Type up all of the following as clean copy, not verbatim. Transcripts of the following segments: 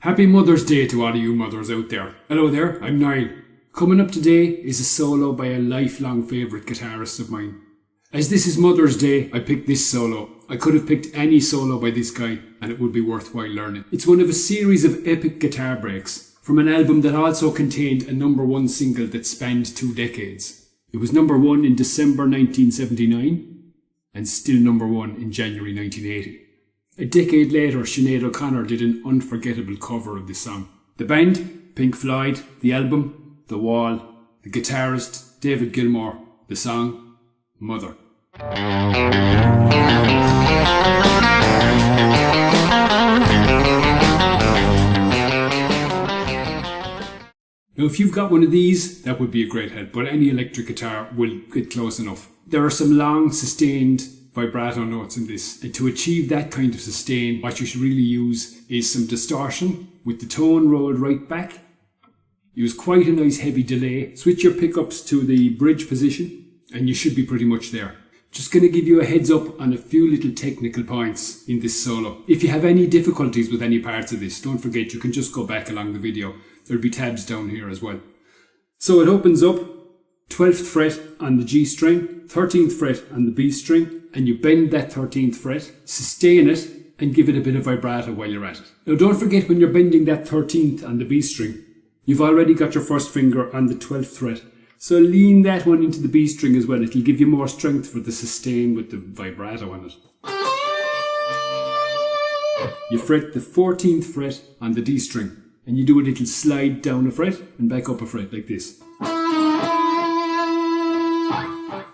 Happy Mother's Day to all of you mothers out there. Hello there, I'm Niall. Coming up today is a solo by a lifelong favourite guitarist of mine. As this is Mother's Day, I picked this solo. I could have picked any solo by this guy and it would be worthwhile learning. It's one of a series of epic guitar breaks from an album that also contained a #1 single that spanned 2 decades. It was #1 in December 1979 and still #1 in January 1980. A decade later, Sinead O'Connor did an unforgettable cover of this song. The band, Pink Floyd, the album, The Wall, the guitarist, David Gilmour, the song, Mother. Now if you've got one of these, that would be a great help, but any electric guitar will get close enough. There are some long, sustained vibrato notes in this, and to achieve that kind of sustain, what you should really use is some distortion with the tone rolled right back. Use quite a nice heavy delay, switch your pickups to the bridge position, and you should be pretty much there. Just going to give you a heads up on a few little technical points in this solo. If you have any difficulties with any parts of this, don't forget you can just go back along the video. There'll be tabs down here as well. So it opens up 12th fret on the G string, 13th fret on the B string, and you bend that 13th fret, sustain it, and give it a bit of vibrato while you're at it. Now don't forget when you're bending that 13th on the B string, you've already got your first finger on the 12th fret. So lean that one into the B string as well. It'll give you more strength for the sustain with the vibrato on it. You fret the 14th fret on the D string, and you do a little slide down a fret and back up a fret like this.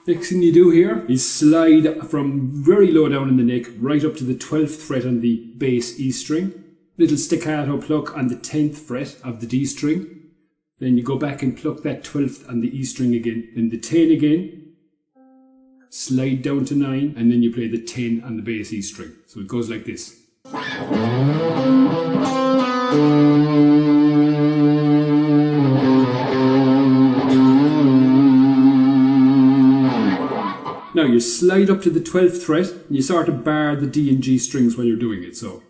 Next thing you do here is slide from very low down in the neck right up to the 12th fret on the bass E string. Little staccato pluck on the 10th fret of the D string. Then you go back and pluck that 12th on the E string again. Then the 10 again. Slide down to 9 and then you play the 10 on the bass E string. So it goes like this. Now you slide up to the 12th fret and you sort of bar the D and G strings while you're doing it. So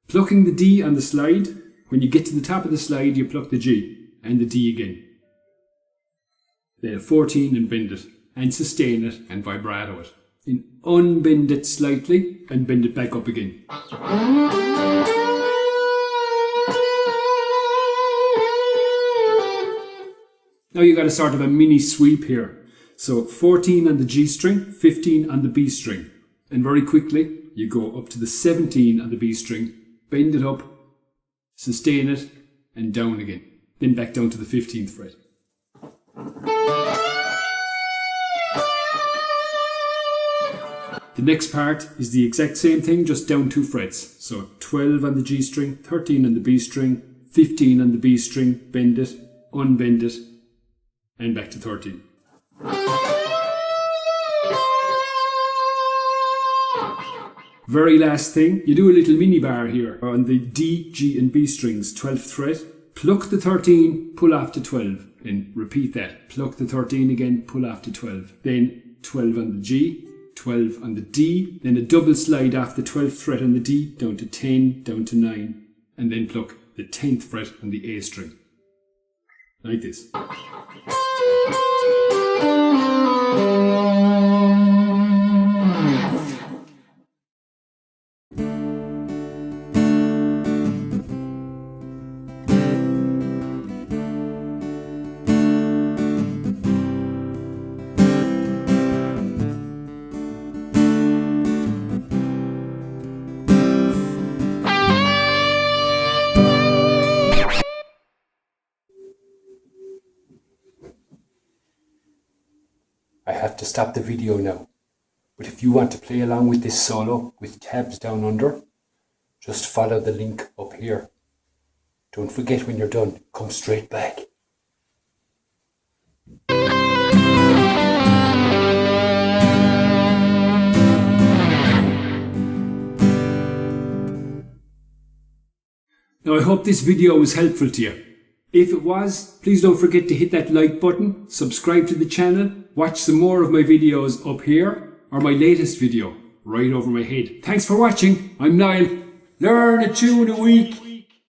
plucking the D on the slide, when you get to the top of the slide you pluck the G and the D again. Then a 14 and bend it and sustain it and vibrato it. Then unbend it slightly and bend it back up again. Now you got a sort of a mini sweep here. So 14 on the G string, 15 on the B string. And very quickly, you go up to the 17 on the B string, bend it up, sustain it, and down again. Then back down to the 15th fret. The next part is the exact same thing, just down 2 frets. So 12 on the G string, 13 on the B string, 15 on the B string, bend it, unbend it, and back to 13. Very last thing, you do a little mini bar here on the D, G and B strings, 12th fret. Pluck the 13, pull off to 12 and repeat that. Pluck the 13 again, pull off to 12. Then 12 on the G, 12 on the D, then a double slide off the 12th fret on the D, down to 10, down to 9, and then pluck the 10th fret on the A string. Like this. I have to stop the video now, but if you want to play along with this solo with tabs down under, just follow the link up here. Don't forget when you're done, come straight back. Now I hope this video was helpful to you. If it was, please don't forget to hit that like button, subscribe to the channel, watch some more of my videos up here, or my latest video right over my head. Thanks for watching. I'm Niall. Learn a tune a week.